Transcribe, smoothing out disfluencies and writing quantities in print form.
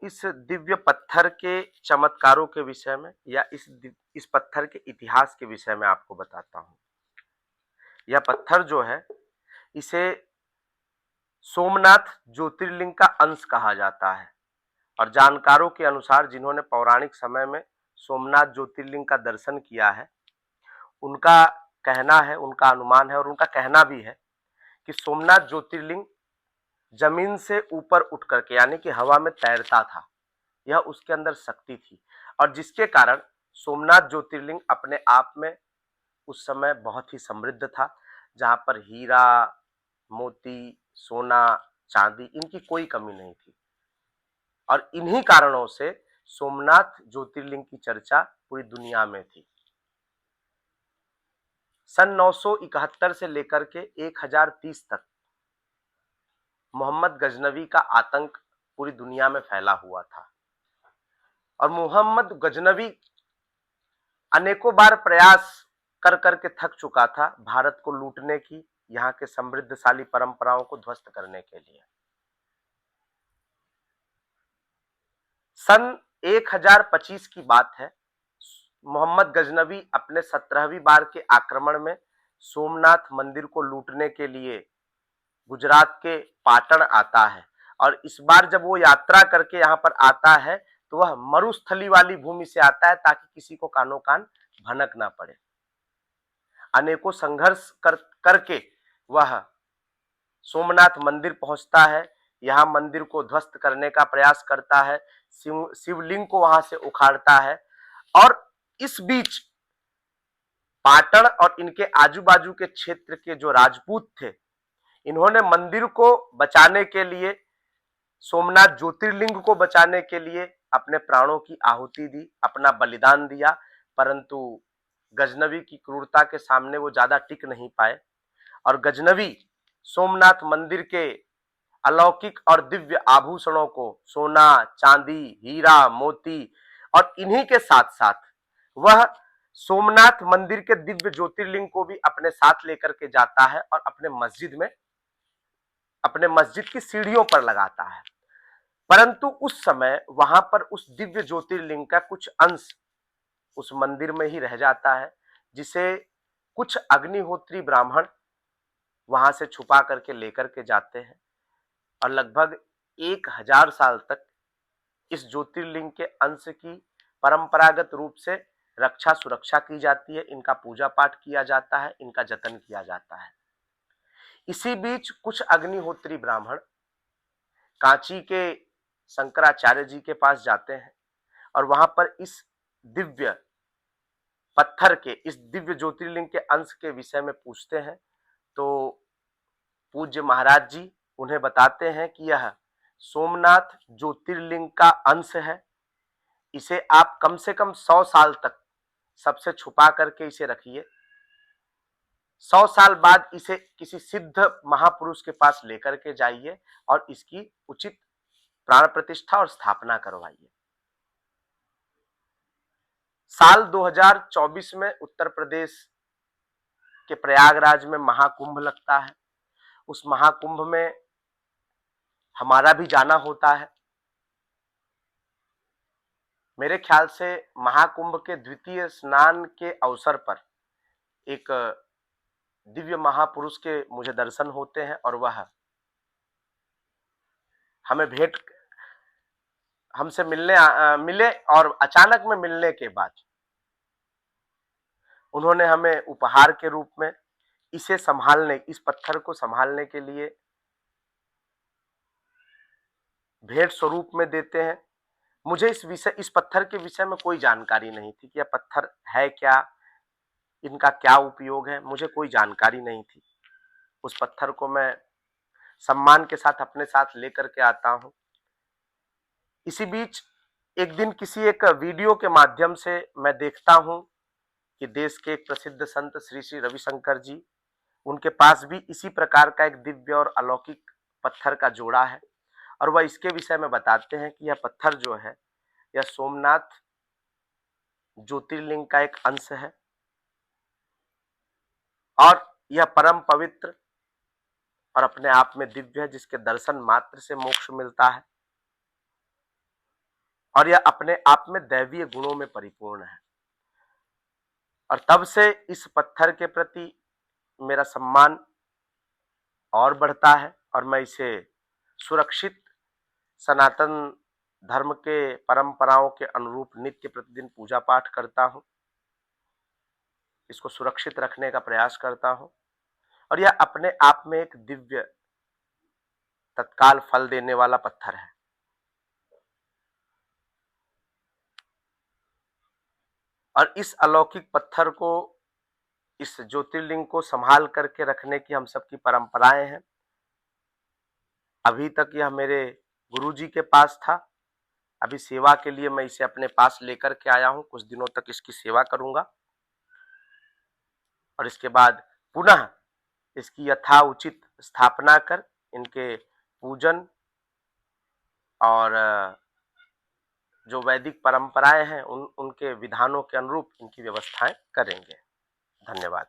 इस दिव्य पत्थर के चमत्कारों के विषय में या इस पत्थर के इतिहास के विषय में आपको बताता हूँ। यह पत्थर जो है, इसे सोमनाथ ज्योतिर्लिंग का अंश कहा जाता है और जानकारों के अनुसार जिन्होंने पौराणिक समय में सोमनाथ ज्योतिर्लिंग का दर्शन किया है, उनका कहना है, उनका अनुमान है और उनका कहना भी है कि सोमनाथ ज्योतिर्लिंग जमीन से ऊपर उठ करके यानी कि हवा में तैरता था। यह उसके अंदर शक्ति थी और जिसके कारण सोमनाथ ज्योतिर्लिंग अपने आप में उस समय बहुत ही समृद्ध था, जहां पर हीरा, मोती, सोना, चांदी इनकी कोई कमी नहीं थी और इन्हीं कारणों से सोमनाथ ज्योतिर्लिंग की चर्चा पूरी दुनिया में थी। सन 971 से लेकर के 1030 तक मोहम्मद गजनवी का आतंक पूरी दुनिया में फैला हुआ था और मोहम्मद गजनवी अनेकों बार प्रयास कर करके थक चुका था भारत को लूटने की, यहाँ के समृद्धशाली परंपराओं को ध्वस्त करने के लिए। सन 1025 की बात है, मोहम्मद गजनवी अपने 17वीं बार के आक्रमण में सोमनाथ मंदिर को लूटने के लिए गुजरात के पाटन आता है और इस बार जब वो यात्रा करके यहाँ पर आता है तो वह मरुस्थली वाली भूमि से आता है ताकि किसी को कानो कान भनक ना पड़े। अनेकों संघर्ष करके वह सोमनाथ मंदिर पहुंचता है, यहाँ मंदिर को ध्वस्त करने का प्रयास करता है, शिवलिंग को वहां से उखाड़ता है और इस बीच पाटन और इनके आजू बाजू के क्षेत्र के जो राजपूत थे, इन्होंने मंदिर को बचाने के लिए, सोमनाथ ज्योतिर्लिंग को बचाने के लिए अपने प्राणों की आहुति दी, अपना बलिदान दिया, परंतु गजनवी की क्रूरता के सामने वो ज्यादा टिक नहीं पाए और गजनवी सोमनाथ मंदिर के अलौकिक और दिव्य आभूषणों को, सोना, चांदी, हीरा, मोती और इन्हीं के साथ साथ वह सोमनाथ मंदिर के दिव्य ज्योतिर्लिंग को भी अपने साथ लेकर के जाता है और अपने मस्जिद की सीढ़ियों पर लगाता है। परंतु उस समय वहां पर उस दिव्य ज्योतिर्लिंग का कुछ अंश उस मंदिर में ही रह जाता है, जिसे कुछ अग्निहोत्री ब्राह्मण वहां से छुपा करके लेकर के जाते हैं और लगभग 1000 साल तक इस ज्योतिर्लिंग के अंश की परंपरागत रूप से रक्षा सुरक्षा की जाती है, इनका पूजा पाठ किया जाता है, इनका जतन किया जाता है। इसी बीच कुछ अग्निहोत्री ब्राह्मण कांची के शंकराचार्य जी के पास जाते हैं और वहां पर इस दिव्य पत्थर के, इस दिव्य ज्योतिर्लिंग के अंश के विषय में पूछते हैं तो पूज्य महाराज जी उन्हें बताते हैं कि यह सोमनाथ ज्योतिर्लिंग का अंश है, इसे आप कम से कम 100 साल तक सबसे छुपा करके इसे रखिए, 100 साल बाद इसे किसी सिद्ध महापुरुष के पास लेकर के जाइए और इसकी उचित प्राण प्रतिष्ठा और स्थापना करवाइए। साल 2024 में उत्तर प्रदेश के प्रयागराज में महाकुंभ लगता है। उस महाकुंभ में हमारा भी जाना होता है। मेरे ख्याल से महाकुंभ के द्वितीय स्नान के अवसर पर एक दिव्य महापुरुष के मुझे दर्शन होते हैं और वह हमें हमसे मिले और अचानक में मिलने के बाद उन्होंने हमें उपहार के रूप में इस पत्थर को संभालने के लिए भेंट स्वरूप में देते हैं। मुझे इस पत्थर के विषय में कोई जानकारी नहीं थी कि यह पत्थर है क्या, इनका क्या उपयोग है, मुझे कोई जानकारी नहीं थी। उस पत्थर को मैं सम्मान के साथ अपने साथ लेकर के आता हूं। इसी बीच एक दिन किसी एक वीडियो के माध्यम से मैं देखता हूं कि देश के एक प्रसिद्ध संत श्री श्री रविशंकर जी, उनके पास भी इसी प्रकार का एक दिव्य और अलौकिक पत्थर का जोड़ा है और वह इसके विषय में बताते हैं कि यह पत्थर जो है, यह सोमनाथ ज्योतिर्लिंग का एक अंश है और यह परम पवित्र और अपने आप में दिव्य है, जिसके दर्शन मात्र से मोक्ष मिलता है। और यह अपने आप में दैवीय गुणों में परिपूर्ण है। और तब से इस पत्थर के प्रति मेरा सम्मान और बढ़ता है और मैं इसे सुरक्षित सनातन धर्म के परंपराओं के अनुरूप नित्य प्रतिदिन पूजा पाठ करता हूँ, इसको सुरक्षित रखने का प्रयास करता हूँ और यह अपने आप में एक दिव्य तत्काल फल देने वाला पत्थर है। और इस अलौकिक पत्थर को, इस ज्योतिर्लिंग को संभाल करके रखने की हम सबकी परंपराएं हैं। अभी तक यह मेरे गुरुजी के पास था, अभी सेवा के लिए मैं इसे अपने पास लेकर के आया हूं, कुछ दिनों तक इसकी सेवा करूंगा और इसके बाद पुनः इसकी यथाउचित स्थापना कर इनके पूजन और जो वैदिक परंपराएं हैं उनके विधानों के अनुरूप इनकी व्यवस्थाएं करेंगे। धन्यवाद।